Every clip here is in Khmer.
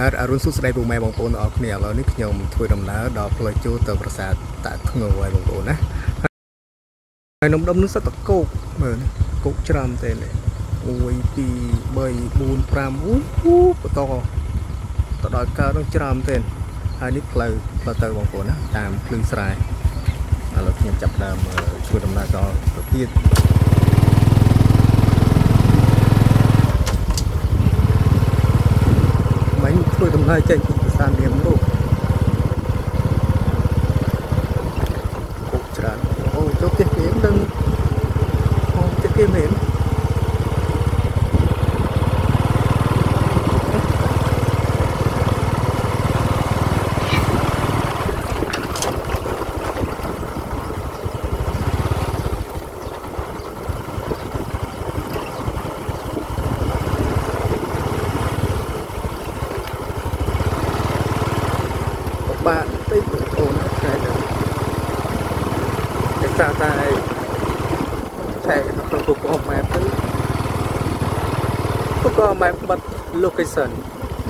បាទអរុនសុស្ដីពុកម៉ែបងប្អូនអរគ្នាឥឡូវនេះខ្ញុំធ្វើដំណើរដល់ផ្លូវចូលទៅប្រាសាទតាធ្ងរហើយបងប្អូនណាហើយនំដុំនេះសិតតកោកមើលកោកច្រើនទេនេះ1 2 3 4 5បន្តទៅដល់កើតនឹងច្រើនទេហើយនេះផ្លូវទៅបងប្អូនណាតាមភ្លឺស្រែឥឡូវខ្ញុំចាប់ដើមធ្វើដំណើរដល់ទៅទៀតធ្វើដំណើរចេញពីប្រាសាទនាមនោះគោកច្រើនអូចូលផ្ទះគេនឹងអូផ្ទះគេមែនបាទទៅបងប្អូនថ្ងៃនេះតែតែឆែកទៅGoogle Map ទៅGoogle Map បិទ location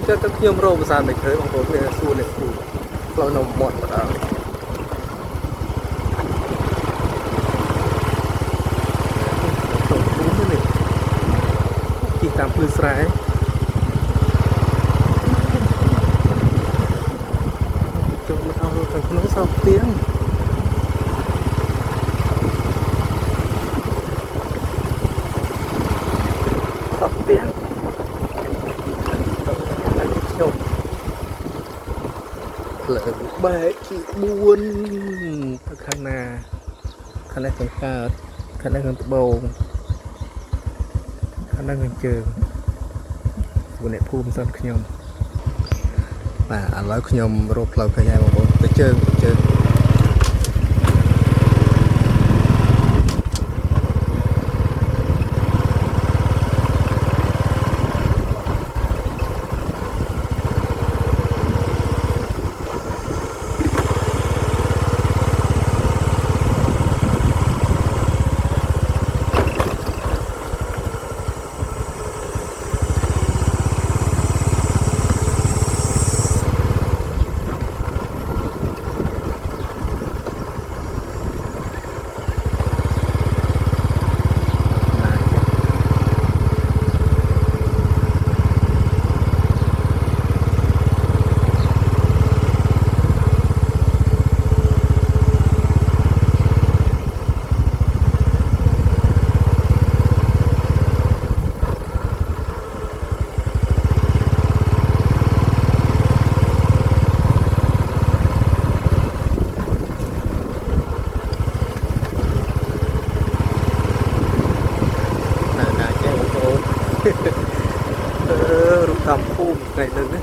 គឺទៅខ្ញុំរកភាសាមិនឃើញបងប្អូនវាសួរនេះផ្លូវនៅមាត់ម្ដងទីតាមភ្លឺស្រែក្នុងសោកទៀងសោកទៀងខ្ញុំផ្លូវបែកទី4ទៅខាងណាខាងនេះខាងកើតខាងនេះខាងត្បូងខាងនេះខាងជើងសួរអ្នកភូមិសិនខ្ញុំបាទឥឡូវខ្ញុំរកផ្លូវឃើញហើយបងប្អូនទៅជើងរូបតាមភូមិថ្ងៃនេះណា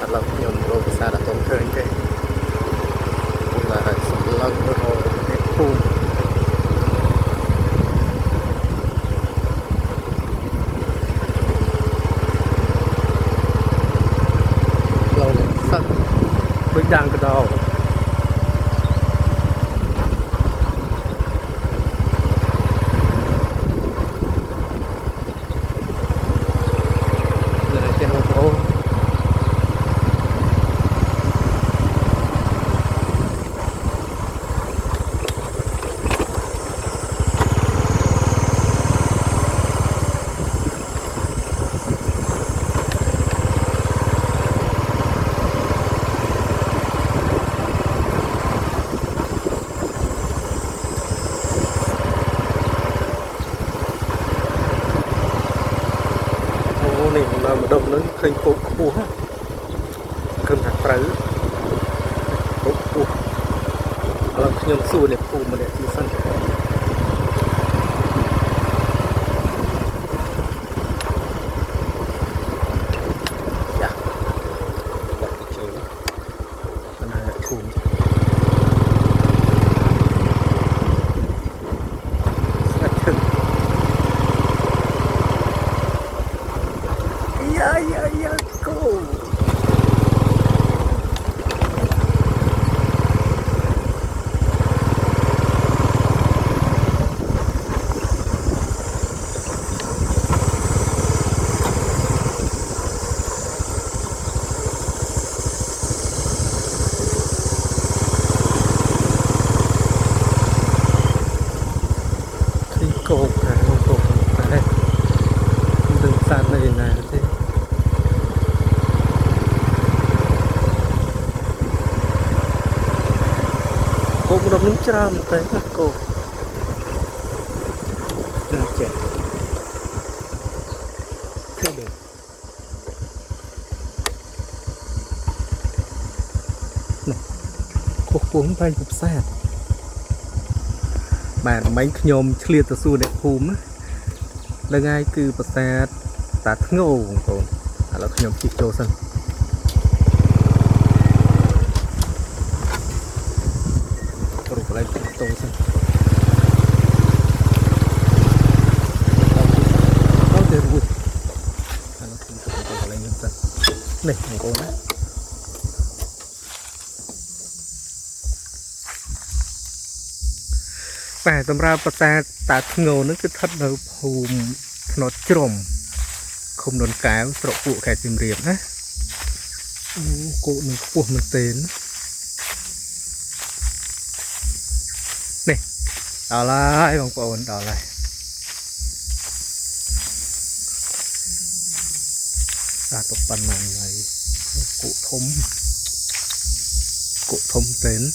ឥឡូវខ្ញុំរកភាសាដល់ឃើញទេlàសម្លឹងរកអ្នកភូមិដូចដាំងកដោនេះនៅម្ដុំនឹងឃើញគោកខ្ពស់គឹមថាត្រូវគោកខ្ពស់ឥឡូវខ្ញុំសួរអ្នកភូមិម្នាក់ទៀតសិនចាដាក់ជើងណាអ្នកភូមិ go. cột này không cột này đừng sát này nè thế cột đập những trăm tới cột nè trẻ thế được cột cuốn bay cột sát bạn mấy nhôm clear từ xu để hùm á là ngay cứ bật xe tạt ngô còn là nhôm chỉ cho sân rồi lại tô sân có thể rồi là không lại nhôm sân này con á và tầm ra bật xe tạt ngô nó cứ thất đầu hùm nó trộm không đồn cáo trộm phụ khai tìm riêng á cụ mình phụ mình tên này đó là bằng ổn đó là ra tục bàn này cụ thông tên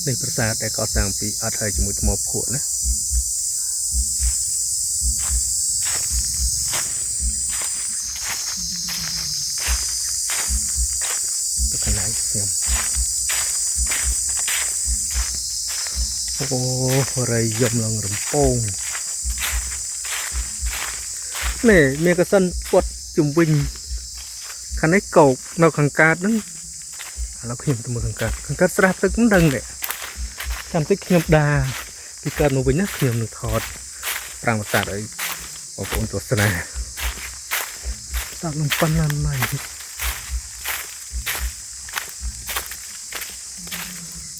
đâyประสาทแต่ก็สั่งปีอาศัยจมูกหมอผุนะตัวขนาดเสียมโอ้อะไรยมลงรำโป่งนี่เมียกระสันปวดจุ่มวิ่งคันไอ้โกกเราขังการนั้นเราเขียนตัวมือขังการสลับตึกมันดังเนี่ยทำติ๊กขยมดาที่เกิดมาวิ่งนักขยมหนึ่งถอดปรางประสาทไอ้โอ้โหตัวสนาตัดลงปันนันใหม่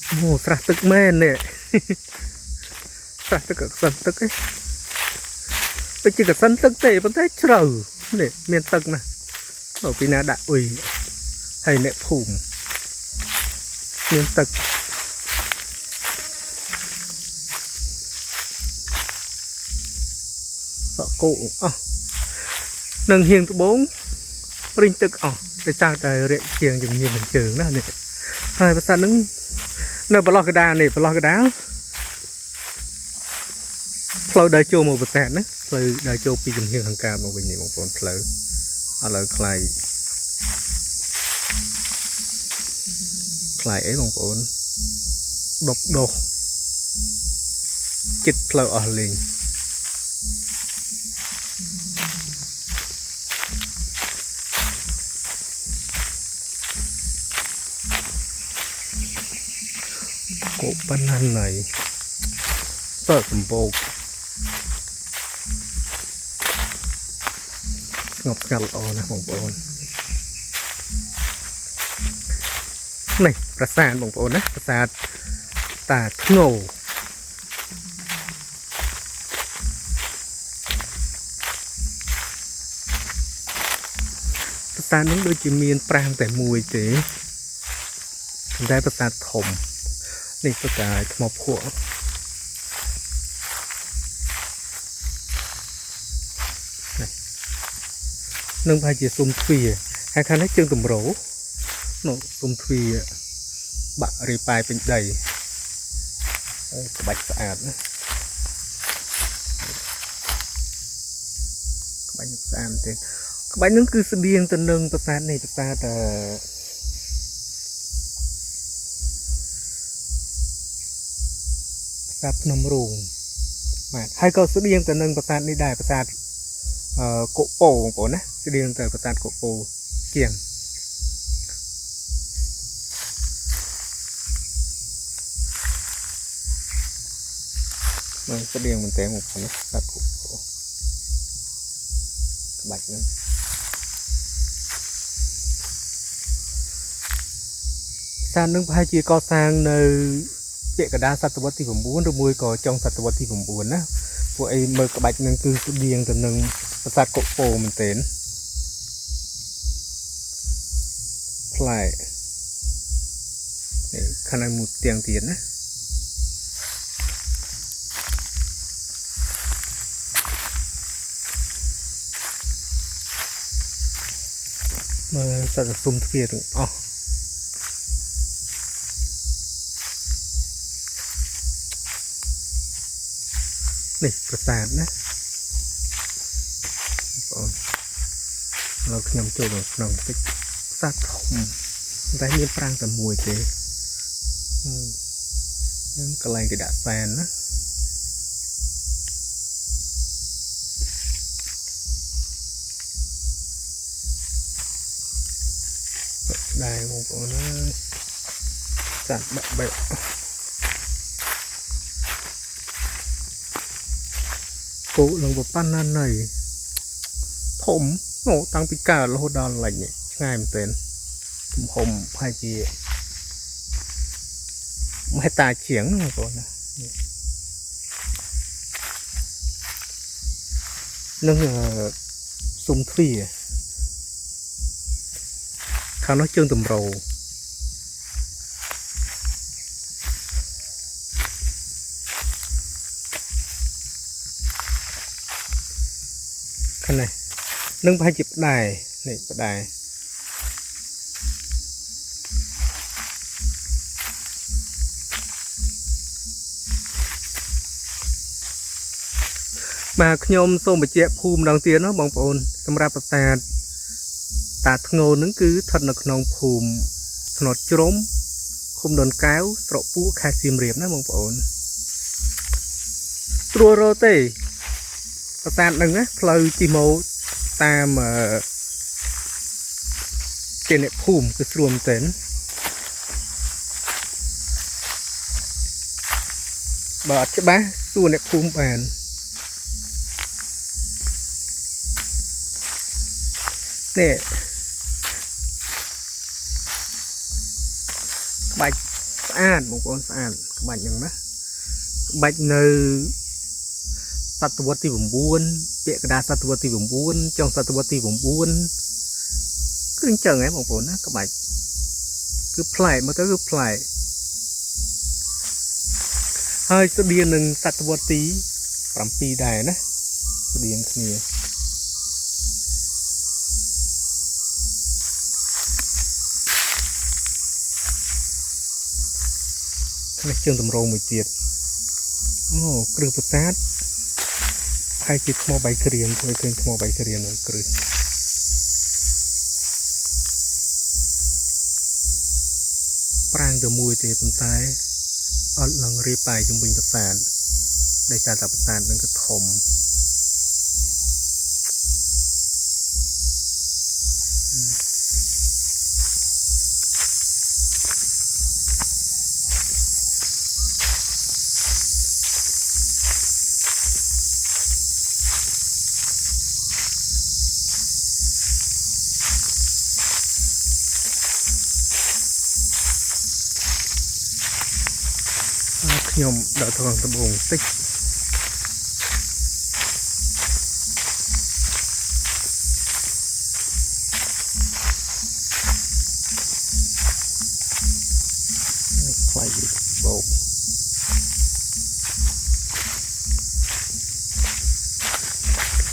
โอ้สลับตึกแม่เนี่ยสลับตึกกับสันตึกไอ้ไปจีกับสันตึกเตะมันได้เฉลเนี่ยเมียนตึกนะเราปีนาด่าอุยให้เนี่ยผุ่มเมียนตึกsợ cụ nâng hiền từ bốn rinh tức để sao trời rệ chiềng dùng nhiều mình trường đó này hai bác nâng nơi bà lo cái đá này bà lo cái đá flow đời chô một bậc tẹn đấy flow đời chô pi dùng hiền hàng ca một bình này một con flow ở lời clay ấy một con độc đồ chích flow ở liền cổ ban ăn này sợ sầm bồ ngọc ngặt o nè bông bồn nàyประสาทบงบนนะประสาทตาโง่ประสาทนั้นโดยจีเมียนปรางแต่มวยเจ๋ได้ประสาทถมนี่ประกายหมอบหัวนึ่งพายจีซุ่มทวีให้คันให้เชิงตุ่มโหรโนซุ่มทวีบะรีปลายเป็นใดใบสะอาดนะใบสะอาดเต็มใบนึงคือเสบียงตัวหนึ่งประสาทในประสาทพนมรุงมาให้ก็เสบียงตัวหนึ่งประสาทนี้ได้ประสาทโกโปของผมนะเสบียงตัวประสาทโกโปเกี่ยงมันเสบียงมันเต็มของผมนะประสาทโกโปบัดนึงสารนึงพายจีก่อสร้างในเจกระดาสัตวที่ผมบุญหรือมวยก่อจองสัตวที่ผมบุญนะพวกไอ้เมื่อกระบะนึงคือเดียงตัวหนึ่งประสาทโกโปมันเต็นพลายขนาดหมุดเตียงเตียนนะ មើលសត្វសុំទ្វារទាំងអស់នេះប្រាសាទណាបងเราខ្ញុំចូលទៅក្នុងបន្តិចប្រាសាទធំតែមានប្រាង្គតែមួយទេនឹងកន្លែងគេដាក់សែនណាដែរបងប្អូនអើយចាត់បាក់បែកគោនឹងប៉ុណ្ណាណៃធំអូតាំងពីកើតរហូតដល់ឡេចនេះឆ្ងាយមែនទែនទំហំប្រហែលជា1 ហិកតាជាងបងប្អូនណានឹងសុំទ្វារខាងនោះជើងតម្រូខាងនេះនឹងប្រហែលជាផ្ដែនេះផ្ដែបាទខ្ញុំសូមបញ្ជាក់ភូមិម្ដងទៀតណាបងប្អូនសម្រាប់ប្រាសាទតាធ្ងោនឹងគឺស្ថិតនៅក្នុងភូមិស្នត់ជ្រុំឃុំដុនកែវស្រុកពួកខេត្តសៀមរាបណាបងប្អូនត្រួតរកទេប្រាសាទនឹងណាផ្លូវជិះមកតាមជាអ្នកភូមិគឺស្រួលមែនទែនបើអត់ច្បាស់សួរអ្នកភូមិបាននេះក្បាច់ស្អាតបងប្អូនស្អាតក្បាច់ហ្នឹងណាក្បាច់នៅសតវត្សទី9ពាក្យកណ្ដាលសតវត្សទី9ចុងសតវត្សទី9គឺអញ្ចឹងហ៎បងប្អូនណាក្បាច់គឺប្លែកមកទៅគឺប្លែកហើយស្តៀងនឹងសតវត្សទី7ដែរណាស្តៀងគ្នានេះជើងតម្រងមួយទៀតអូគ្រឹះប្រាសាទហើយជាថ្មបៃក្រៀមជួយឃើញថ្មបៃក្រៀមនៅគ្រឹះប្រាង្គតែមួយទេប៉ុន្តែអត់ឡើងរៀបបាយជំវិញប្រាសាទដែលសារតែប្រាសាទនឹងគឺធំខ្ញុំដកត្រង់ដំបងតិចខ្លាយបោក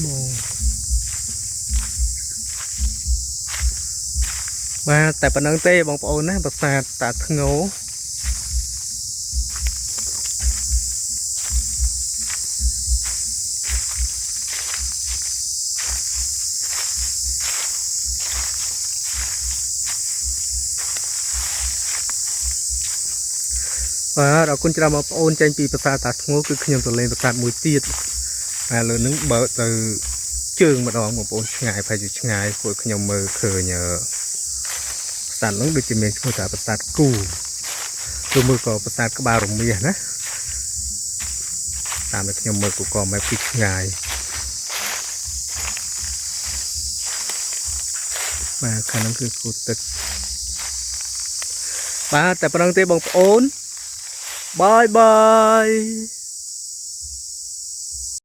បងបាទតែប៉ុណ្្នឹងទេបងប្អូនណាប្រាសាទតាធ្ងោបាទអរគុណច្រើនបងប្អូនចេញពីប្រាសាទតាធ្ងោគឺខ្ញុំទៅលេងប្រាសាទមួយទៀតហើយលើនឹងបើកទៅជើងម្ដងបងប្អូនឆ្ងាយប្រហែលជាឆ្ងាយពួកខ្ញុំមើលឃើញប្រាសាទនោះដូចជាមានឈ្មោះថាប្រាសាទគូឬមួយក៏ប្រាសាទក្បាលរមាសណាតាមដែលខ្ញុំមើល Google Map ពីឆ្ងាយបាទខាងនោះគឺគូទឹកបាទតែប៉ុណ្្នឹងទេបងប្អូនបាយបាយ